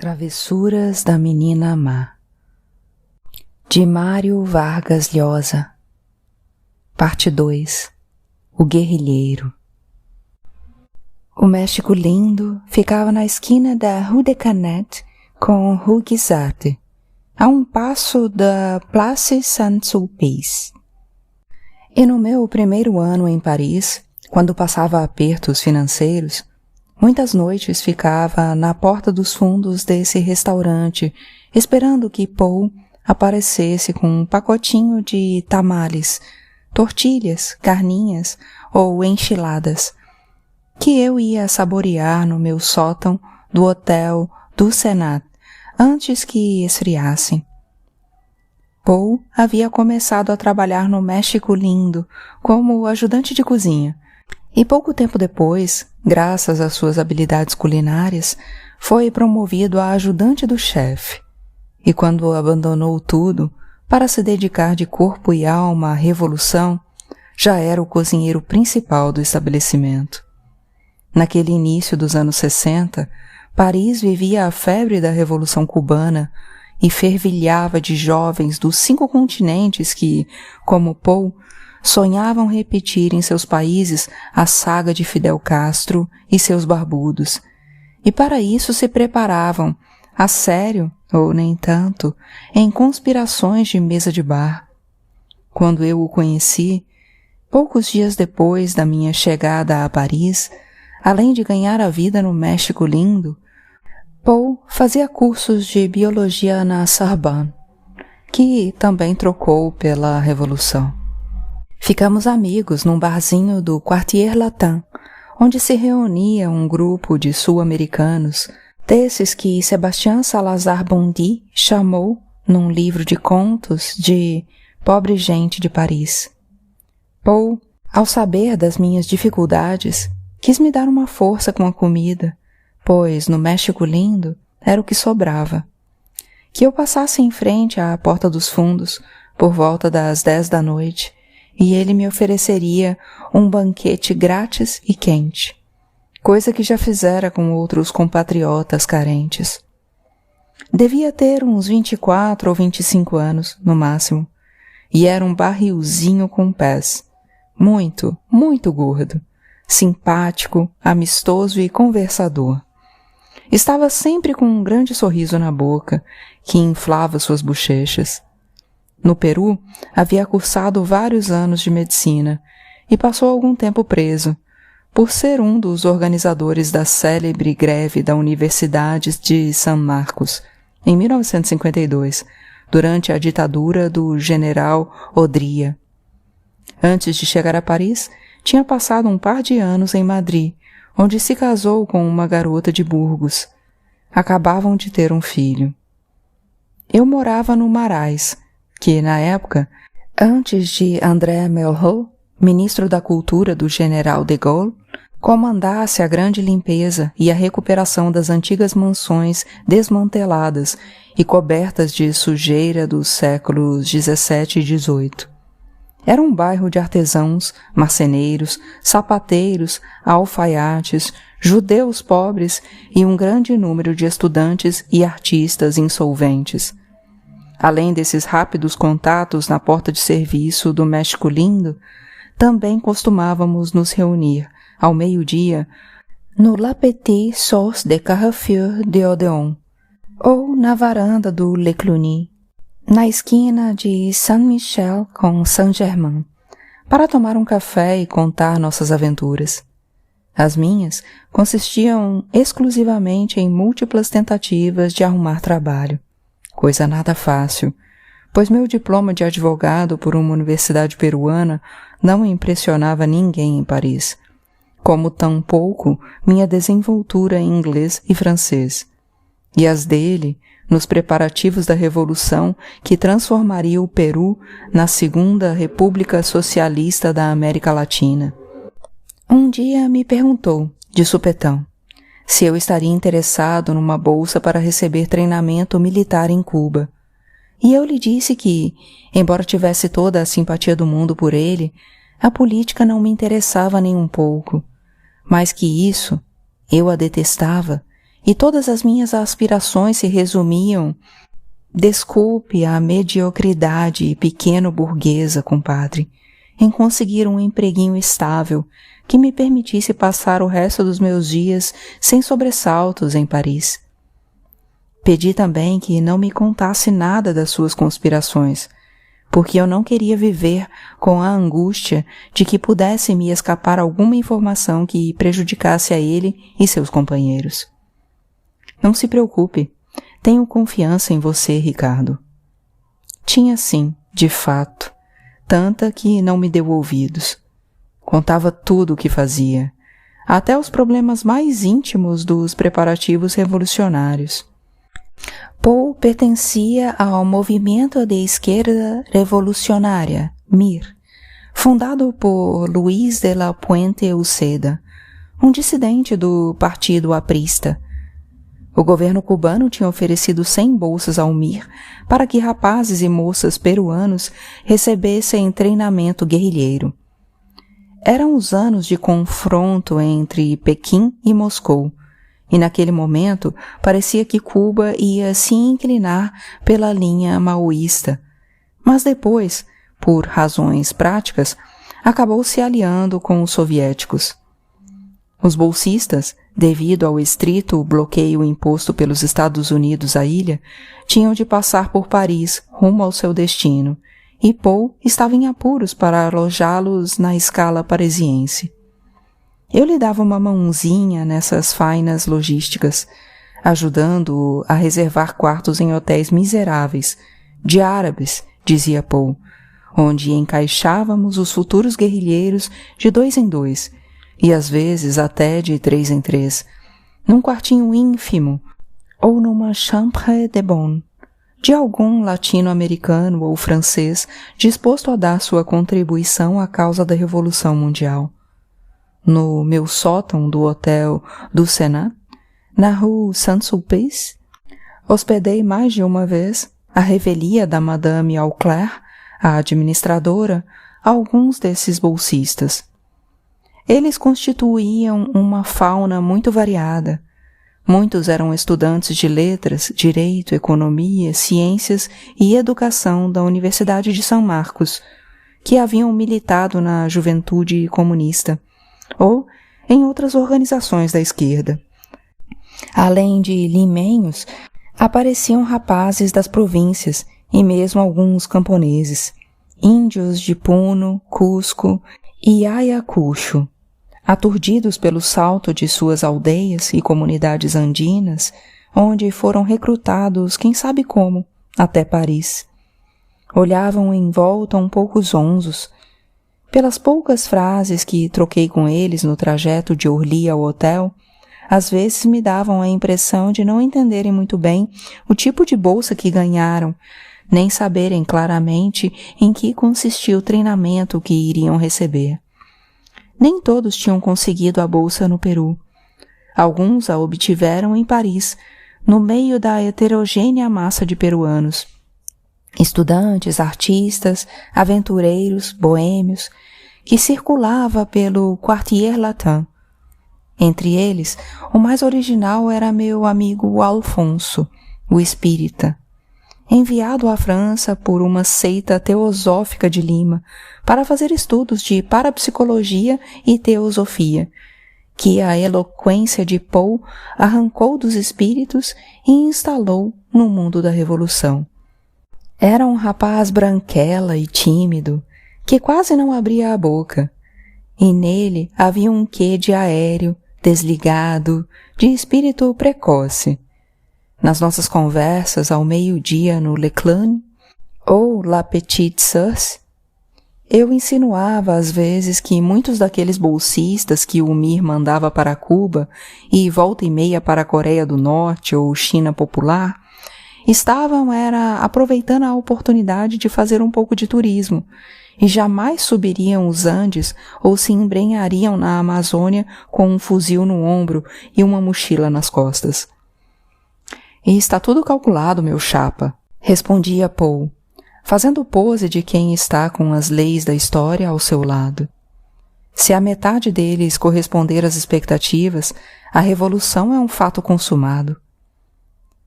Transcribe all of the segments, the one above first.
Travessuras da Menina Má, de Mário Vargas Llosa. Parte 2. O Guerrilheiro. O México lindo ficava na esquina da Rue de Canet com Rue Guisarte, a um passo da Place Saint-Sulpice. E no meu primeiro ano em Paris, quando passava apertos financeiros, muitas noites ficava na porta dos fundos desse restaurante, esperando que Paul aparecesse com um pacotinho de tamales, tortilhas, carninhas ou enchiladas, que eu ia saborear no meu sótão do Hotel du Sénat, antes que esfriassem. Paul havia começado a trabalhar no México lindo como ajudante de cozinha, e pouco tempo depois, graças às suas habilidades culinárias, foi promovido a ajudante do chefe. E quando abandonou tudo para se dedicar de corpo e alma à revolução, já era o cozinheiro principal do estabelecimento. Naquele início dos anos 60, Paris vivia a febre da Revolução Cubana e fervilhava de jovens dos 5 continentes que, como Paul, sonhavam repetir em seus países a saga de Fidel Castro e seus barbudos, e para isso se preparavam, a sério, ou nem tanto, em conspirações de mesa de bar. Quando eu o conheci, poucos dias depois da minha chegada a Paris, além de ganhar a vida no México lindo, Paul fazia cursos de biologia na Sorbonne, que também trocou pela Revolução. Ficamos amigos num barzinho do Quartier Latin, onde se reunia um grupo de sul-americanos, desses que Sébastien Salazar Bondy chamou, num livro de contos, de pobre gente de Paris. Paul, ao saber das minhas dificuldades, quis me dar uma força com a comida, pois no México lindo era o que sobrava. Que eu passasse em frente à porta dos fundos, por volta das 10 da noite, e ele me ofereceria um banquete grátis e quente, coisa que já fizera com outros compatriotas carentes. Devia ter uns 24 ou 25 anos, no máximo, e era um barrilzinho com pés, muito, muito gordo, simpático, amistoso e conversador. Estava sempre com um grande sorriso na boca, que inflava suas bochechas. No Peru, havia cursado vários anos de medicina e passou algum tempo preso, por ser um dos organizadores da célebre greve da Universidade de San Marcos, em 1952, durante a ditadura do general Odría. Antes de chegar a Paris, tinha passado um par de anos em Madrid, onde se casou com uma garota de Burgos. Acabavam de ter um filho. Eu morava no Marais, que, na época, antes de André Malraux, ministro da Cultura do general de Gaulle, comandasse a grande limpeza e a recuperação das antigas mansões desmanteladas e cobertas de sujeira dos séculos XVII e XVIII. Era um bairro de artesãos, marceneiros, sapateiros, alfaiates, judeus pobres e um grande número de estudantes e artistas insolventes. Além desses rápidos contatos na porta de serviço do México lindo, também costumávamos nos reunir, ao meio-dia, no La Petite Source de Carrefour de Odéon, ou na varanda do Le Cluny, na esquina de Saint-Michel com Saint-Germain, para tomar um café e contar nossas aventuras. As minhas consistiam exclusivamente em múltiplas tentativas de arrumar trabalho. Coisa nada fácil, pois meu diploma de advogado por uma universidade peruana não impressionava ninguém em Paris, como tampouco minha desenvoltura em inglês e francês, e as dele nos preparativos da Revolução que transformaria o Peru na Segunda República Socialista da América Latina. Um dia me perguntou, de supetão, se eu estaria interessado numa bolsa para receber treinamento militar em Cuba. E eu lhe disse que, embora tivesse toda a simpatia do mundo por ele, a política não me interessava nem um pouco, mas que isso, eu a detestava e todas as minhas aspirações se resumiam: desculpe a mediocridade pequeno-burguesa, compadre, em conseguir um empreguinho estável que me permitisse passar o resto dos meus dias sem sobressaltos em Paris. Pedi também que não me contasse nada das suas conspirações, porque eu não queria viver com a angústia de que pudesse me escapar alguma informação que prejudicasse a ele e seus companheiros. Não se preocupe, tenho confiança em você, Ricardo. Tinha sim, de fato, tanta que não me deu ouvidos. Contava tudo o que fazia, até os problemas mais íntimos dos preparativos revolucionários. Poe pertencia ao movimento de esquerda revolucionária, MIR, fundado por Luis de la Puente Uceda, um dissidente do Partido Aprista. O governo cubano tinha oferecido 100 bolsas ao MIR para que rapazes e moças peruanos recebessem treinamento guerrilheiro. Eram os anos de confronto entre Pequim e Moscou, e naquele momento parecia que Cuba ia se inclinar pela linha maoísta, mas depois, por razões práticas, acabou se aliando com os soviéticos. Os bolsistas, devido ao estrito bloqueio imposto pelos Estados Unidos à ilha, tinham de passar por Paris rumo ao seu destino, e Poe estava em apuros para alojá-los na escala parisiense. Eu lhe dava uma mãozinha nessas fainas logísticas, ajudando-o a reservar quartos em hotéis miseráveis, de árabes, dizia Poe, onde encaixávamos os futuros guerrilheiros de 2 em 2, e às vezes até de 3 em 3, num quartinho ínfimo, ou numa chambre de bonne, de algum latino-americano ou francês disposto a dar sua contribuição à causa da Revolução Mundial. No meu sótão do Hotel du Sénat, na rue Saint-Sulpice, hospedei mais de uma vez, à revelia da Madame Auclair, a administradora, alguns desses bolsistas. Eles constituíam uma fauna muito variada. Muitos eram estudantes de letras, direito, economia, ciências e educação da Universidade de São Marcos, que haviam militado na juventude comunista, ou em outras organizações da esquerda. Além de limenhos, apareciam rapazes das províncias e mesmo alguns camponeses, índios de Puno, Cusco e Ayacucho, aturdidos pelo salto de suas aldeias e comunidades andinas, onde foram recrutados, quem sabe como, até Paris. Olhavam em volta um pouco zonzos. Pelas poucas frases que troquei com eles no trajeto de Orly ao hotel, às vezes me davam a impressão de não entenderem muito bem o tipo de bolsa que ganharam, nem saberem claramente em que consistia o treinamento que iriam receber. Nem todos tinham conseguido a bolsa no Peru. Alguns a obtiveram em Paris, no meio da heterogênea massa de peruanos. Estudantes, artistas, aventureiros, boêmios, que circulava pelo Quartier Latin. Entre eles, o mais original era meu amigo Alfonso, o espírita, enviado à França por uma seita teosófica de Lima para fazer estudos de parapsicologia e teosofia, que a eloquência de Poe arrancou dos espíritos e instalou no mundo da Revolução. Era um rapaz branquela e tímido, que quase não abria a boca, e nele havia um quê de aéreo, desligado, de espírito precoce. Nas nossas conversas ao meio-dia no Leclane, ou La Petite Source, eu insinuava às vezes que muitos daqueles bolsistas que o MIR mandava para Cuba e volta e meia para a Coreia do Norte ou China Popular, estavam aproveitando a oportunidade de fazer um pouco de turismo e jamais subiriam os Andes ou se embrenhariam na Amazônia com um fuzil no ombro e uma mochila nas costas. E está tudo calculado, meu chapa, respondia Poe, fazendo pose de quem está com as leis da história ao seu lado. Se a metade deles corresponder às expectativas, a revolução é um fato consumado.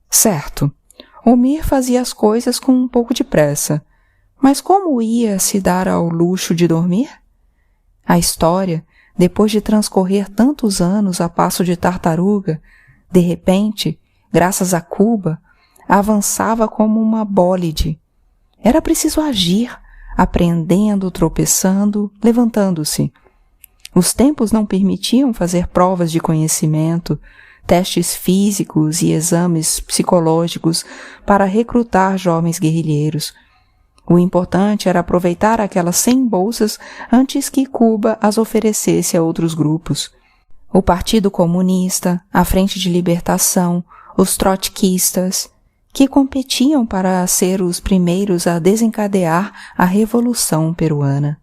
Certo, Homir fazia as coisas com um pouco de pressa, mas como ia se dar ao luxo de dormir? A história, depois de transcorrer tantos anos a passo de tartaruga, de repente, graças a Cuba, avançava como uma bólide. Era preciso agir, aprendendo, tropeçando, levantando-se. Os tempos não permitiam fazer provas de conhecimento, testes físicos e exames psicológicos para recrutar jovens guerrilheiros. O importante era aproveitar aquelas 100 bolsas antes que Cuba as oferecesse a outros grupos. O Partido Comunista, a Frente de Libertação, os trotskistas, que competiam para ser os primeiros a desencadear a Revolução Peruana.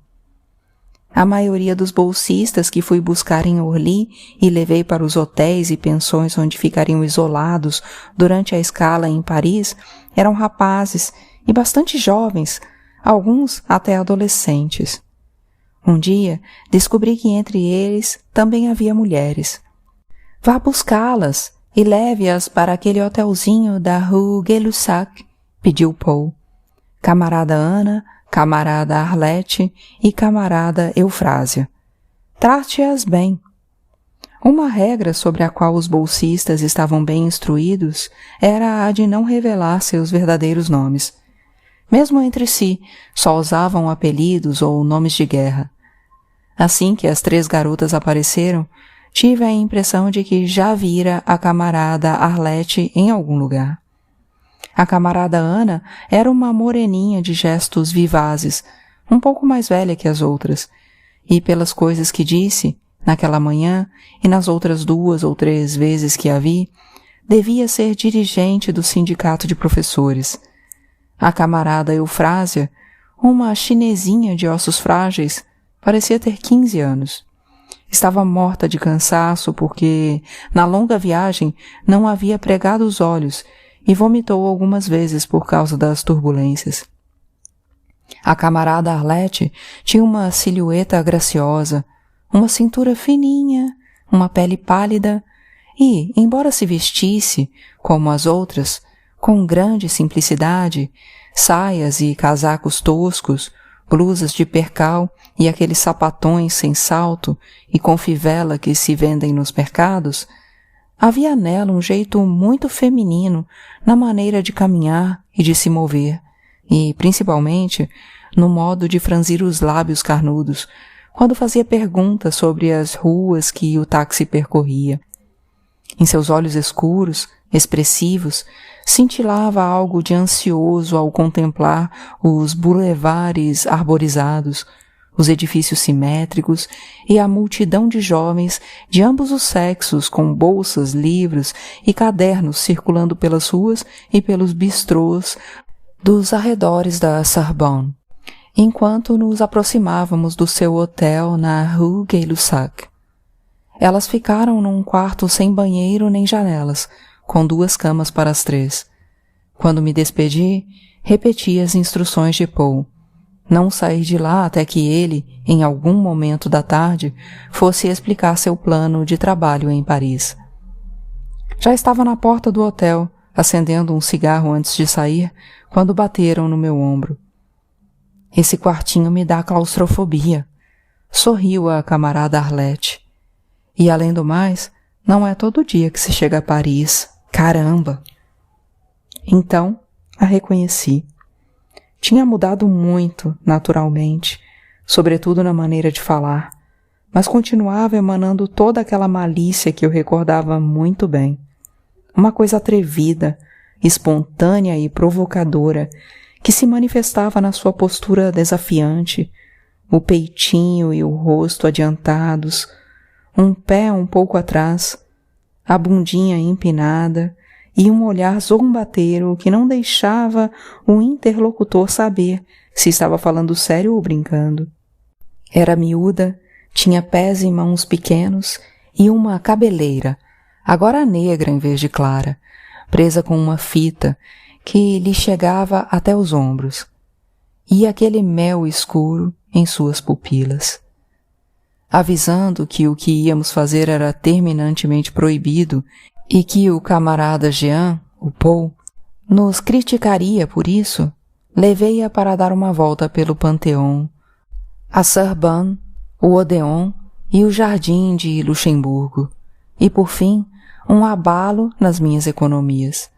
A maioria dos bolsistas que fui buscar em Orly e levei para os hotéis e pensões onde ficariam isolados durante a escala em Paris eram rapazes e bastante jovens, alguns até adolescentes. Um dia descobri que entre eles também havia mulheres. Vá buscá-las e leve-as para aquele hotelzinho da Rue Gay-Lussac, pediu Paul. Camarada Ana, camarada Arlete e camarada Eufrásia. Trate-as bem. Uma regra sobre a qual os bolsistas estavam bem instruídos era a de não revelar seus verdadeiros nomes. Mesmo entre si, só usavam apelidos ou nomes de guerra. Assim que as 3 garotas apareceram, tive a impressão de que já vira a camarada Arlete em algum lugar. A camarada Ana era uma moreninha de gestos vivazes, um pouco mais velha que as outras, e pelas coisas que disse, naquela manhã e nas outras 2 ou 3 vezes que a vi, devia ser dirigente do sindicato de professores. A camarada Eufrásia, uma chinesinha de ossos frágeis, parecia ter 15 anos. Estava morta de cansaço porque, na longa viagem, não havia pregado os olhos e vomitou algumas vezes por causa das turbulências. A camarada Arlete tinha uma silhueta graciosa, uma cintura fininha, uma pele pálida e, embora se vestisse, como as outras, com grande simplicidade, saias e casacos toscos, blusas de percal e aqueles sapatões sem salto e com fivela que se vendem nos mercados, havia nela um jeito muito feminino na maneira de caminhar e de se mover, e, principalmente, no modo de franzir os lábios carnudos, quando fazia perguntas sobre as ruas que o táxi percorria. Em seus olhos escuros, expressivos, cintilava algo de ansioso ao contemplar os boulevares arborizados, os edifícios simétricos e a multidão de jovens de ambos os sexos com bolsas, livros e cadernos circulando pelas ruas e pelos bistrôs dos arredores da Sorbonne, enquanto nos aproximávamos do seu hotel na Rue Gay-Lussac. Elas ficaram num quarto sem banheiro nem janelas, com 2 camas para as 3. Quando me despedi, repeti as instruções de Paul. Não sair de lá até que ele, em algum momento da tarde, fosse explicar seu plano de trabalho em Paris. Já estava na porta do hotel, acendendo um cigarro antes de sair, quando bateram no meu ombro. Esse quartinho me dá claustrofobia, sorriu a camarada Arlete. E, além do mais, não é todo dia que se chega a Paris. Caramba! Então, a reconheci. Tinha mudado muito, naturalmente, sobretudo na maneira de falar, mas continuava emanando toda aquela malícia que eu recordava muito bem. Uma coisa atrevida, espontânea e provocadora, que se manifestava na sua postura desafiante, o peitinho e o rosto adiantados, um pé um pouco atrás, a bundinha empinada e um olhar zombateiro que não deixava o interlocutor saber se estava falando sério ou brincando. Era miúda, tinha pés e mãos pequenos e uma cabeleira, agora negra em vez de clara, presa com uma fita que lhe chegava até os ombros, e aquele mel escuro em suas pupilas. avisando que o que íamos fazer era terminantemente proibido e que o camarada Jean, o Paul, nos criticaria por isso, levei-a para dar uma volta pelo Panteão, a Sorbonne, o Odéon e o Jardim de Luxemburgo, e por fim, um abalo nas minhas economias.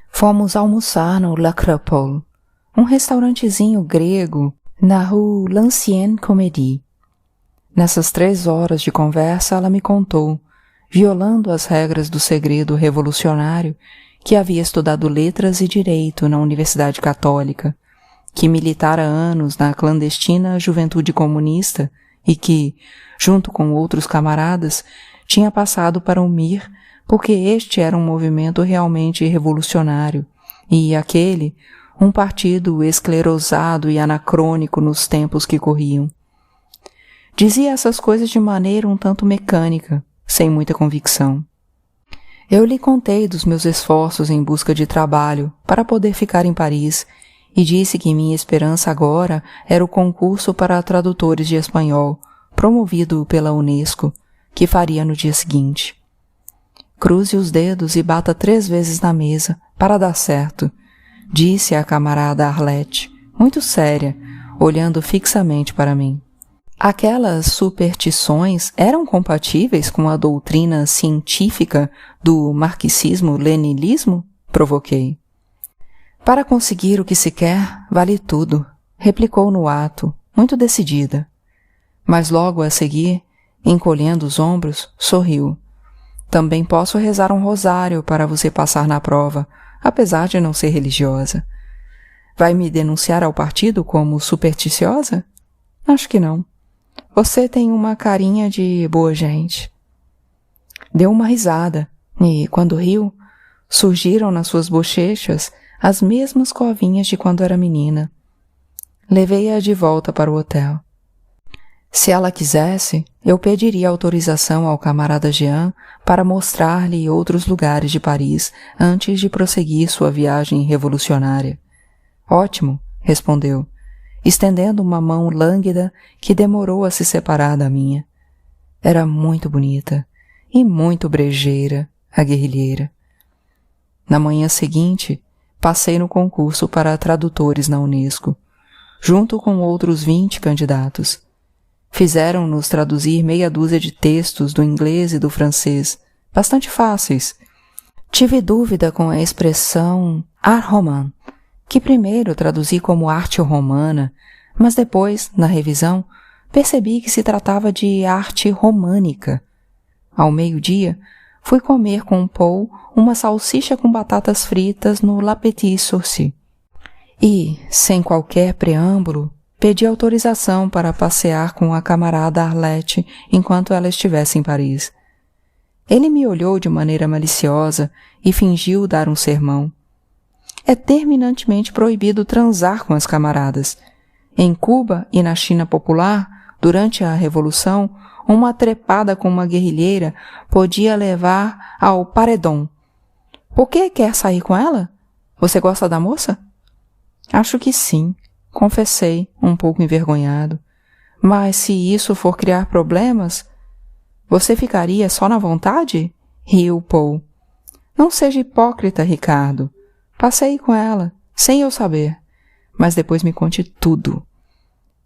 Fomos almoçar no L'Acropole, um restaurantezinho grego na rue l'Ancienne Comédie. Nessas 3 horas de conversa ela me contou, violando as regras do segredo revolucionário, que havia estudado letras e direito na Universidade Católica, que militara anos na clandestina Juventude Comunista e que, junto com outros camaradas, tinha passado para o MIR porque este era um movimento realmente revolucionário e aquele, um partido esclerosado e anacrônico nos tempos que corriam. Dizia essas coisas de maneira um tanto mecânica, sem muita convicção. Eu lhe contei dos meus esforços em busca de trabalho para poder ficar em Paris e disse que minha esperança agora era o concurso para tradutores de espanhol, promovido pela Unesco, que faria no dia seguinte. Cruze os dedos e bata 3 vezes na mesa, para dar certo, disse a camarada Arlette, muito séria, olhando fixamente para mim. Aquelas superstições eram compatíveis com a doutrina científica do marxismo-leninismo? Provoquei. Para conseguir o que se quer, vale tudo, replicou no ato, muito decidida. Mas logo a seguir, encolhendo os ombros, sorriu. Também posso rezar um rosário para você passar na prova, apesar de não ser religiosa. Vai me denunciar ao partido como supersticiosa? Acho que não. Você tem uma carinha de boa gente. Deu uma risada e, quando riu, surgiram nas suas bochechas as mesmas covinhas de quando era menina. Levei-a de volta para o hotel. Se ela quisesse, eu pediria autorização ao camarada Jean para mostrar-lhe outros lugares de Paris antes de prosseguir sua viagem revolucionária. Ótimo, respondeu, estendendo uma mão lânguida que demorou a se separar da minha. Era muito bonita e muito brejeira, a guerrilheira. Na manhã seguinte, passei no concurso para tradutores na Unesco, junto com outros 20 candidatos. Fizeram-nos traduzir meia dúzia de textos do inglês e do francês, bastante fáceis. Tive dúvida com a expressão art roman, que primeiro traduzi como arte romana, mas depois, na revisão, percebi que se tratava de arte românica. Ao meio-dia, fui comer com Paul uma salsicha com batatas fritas no La Petite Source. E, sem qualquer preâmbulo, pedi autorização para passear com a camarada Arlette enquanto ela estivesse em Paris. Ele me olhou de maneira maliciosa e fingiu dar um sermão. É terminantemente proibido transar com as camaradas. Em Cuba e na China popular, durante a Revolução, uma trepada com uma guerrilheira podia levar ao paredão. Por que quer sair com ela? Você gosta da moça? Acho que sim, confessei, um pouco envergonhado. Mas se isso for criar problemas, você ficaria só na vontade? Riu Paul. Não seja hipócrita, Ricardo. Passei com ela, sem eu saber, mas depois me conte tudo.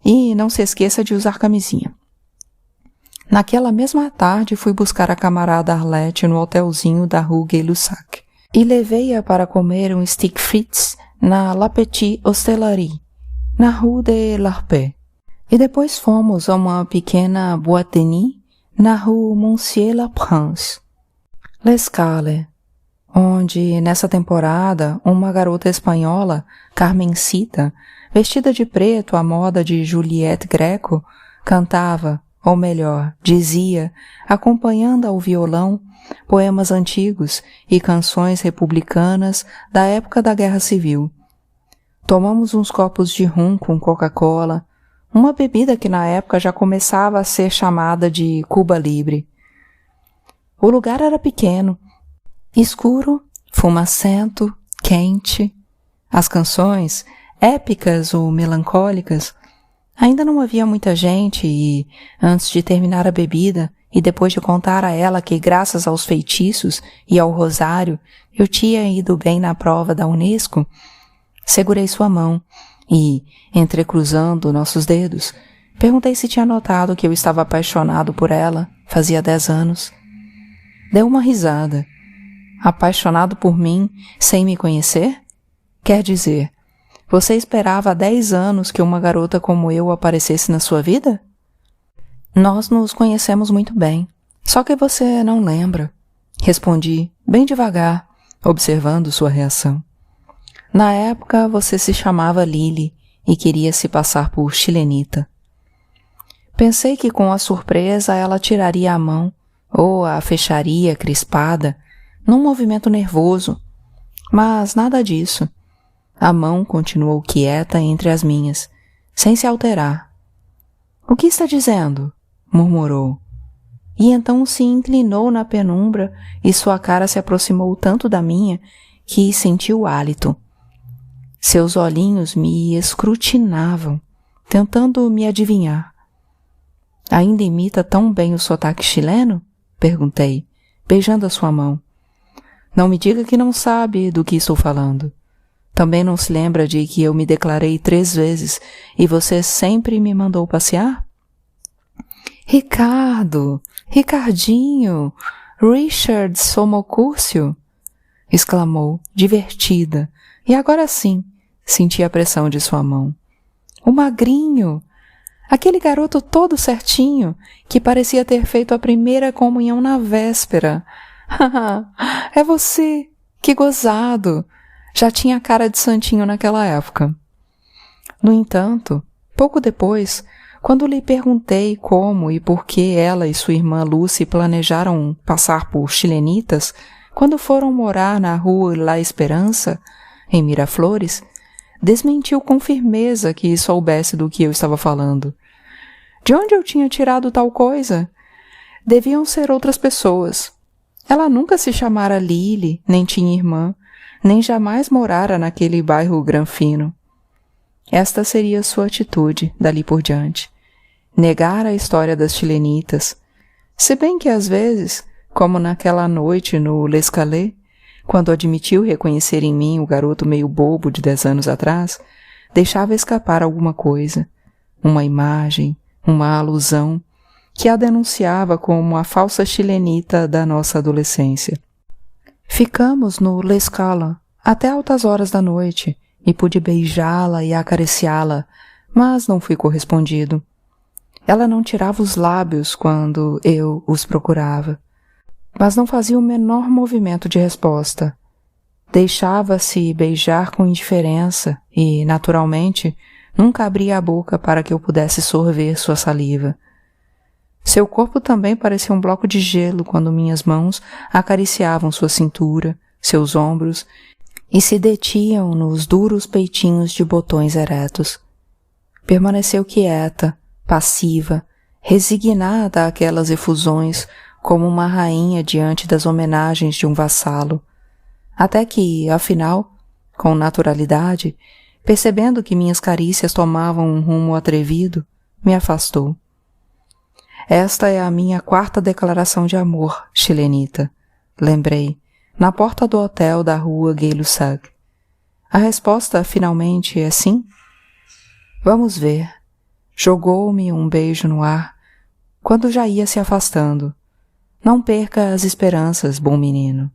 E não se esqueça de usar camisinha. Naquela mesma tarde fui buscar a camarada Arlette no hotelzinho da Rue Gay-Lussac e levei-a para comer um stick frites na La Petite Hostellerie, na Rue de l'Arpet. E depois fomos a uma pequena boîte de nuit na Rue Monsieur-le-Prince. L'Escale, onde, nessa temporada, uma garota espanhola, Carmencita, vestida de preto à moda de Juliette Greco, cantava, ou melhor, dizia, acompanhando ao violão, poemas antigos e canções republicanas da época da Guerra Civil. Tomamos uns copos de rum com Coca-Cola, uma bebida que na época já começava a ser chamada de Cuba Libre. O lugar era pequeno, escuro, fumacento, quente. As canções, épicas ou melancólicas, Ainda não havia muita gente e, antes de terminar a bebida e depois de contar a ela que, graças aos feitiços e ao rosário, eu tinha ido bem na prova da Unesco, segurei sua mão e, entrecruzando nossos dedos, perguntei se tinha notado que eu estava apaixonado por ela fazia 10 anos. Deu uma risada. Apaixonado por mim sem me conhecer? Quer dizer, você esperava há 10 anos que uma garota como eu aparecesse na sua vida? Nós nos conhecemos muito bem, só que você não lembra. Respondi, bem devagar, observando sua reação. Na época, você se chamava Lily e queria se passar por chilenita. Pensei que com a surpresa ela tiraria a mão ou a fecharia crispada, num movimento nervoso, mas nada disso. A mão continuou quieta entre as minhas, sem se alterar. "O que está dizendo?" murmurou. E então se inclinou na penumbra e sua cara se aproximou tanto da minha que senti o hálito. Seus olhinhos me escrutinavam, tentando me adivinhar. "Ainda imita tão bem o sotaque chileno?" perguntei, beijando a sua mão. "Não me diga que não sabe do que estou falando. Também não se lembra de que eu me declarei 3 vezes e você sempre me mandou passear?" "Ricardo! Ricardinho! Richard Somocúrcio!" exclamou, divertida, e agora sim senti a pressão de sua mão. "O magrinho! Aquele garoto todo certinho, que parecia ter feito a primeira comunhão na véspera. É você! Que gozado! Já tinha cara de santinho naquela época." No entanto, pouco depois, quando lhe perguntei como e por que ela e sua irmã Lucy planejaram passar por chilenitas quando foram morar na rua La Esperança, em Miraflores, desmentiu com firmeza que soubesse do que eu estava falando. De onde eu tinha tirado tal coisa? Deviam ser outras pessoas. Ela nunca se chamara Lily, nem tinha irmã, nem jamais morara naquele bairro Granfino. Esta seria sua atitude, dali por diante. Negar a história das chilenitas, se bem que às vezes, como naquela noite no L'Escalé, quando admitiu reconhecer em mim o garoto meio bobo de 10 anos atrás, deixava escapar alguma coisa, uma imagem, uma alusão, que a denunciava como a falsa chilenita da nossa adolescência. Ficamos no L'Escala até altas horas da noite e pude beijá-la e acariciá-la, mas não fui correspondido. Ela não tirava os lábios quando eu os procurava, mas não fazia o menor movimento de resposta. Deixava-se beijar com indiferença e, naturalmente, nunca abria a boca para que eu pudesse sorver sua saliva. Seu corpo também parecia um bloco de gelo quando minhas mãos acariciavam sua cintura, seus ombros e se detiam nos duros peitinhos de botões eretos. Permaneceu quieta, passiva, resignada àquelas efusões como uma rainha diante das homenagens de um vassalo, até que, afinal, com naturalidade, percebendo que minhas carícias tomavam um rumo atrevido, me afastou. Esta é a minha 4ª declaração de amor, chilenita, lembrei, na porta do hotel da rua Gay-Lussac. A resposta, finalmente, é sim? Vamos ver. Jogou-me um beijo no ar, quando já ia se afastando. Não perca as esperanças, bom menino.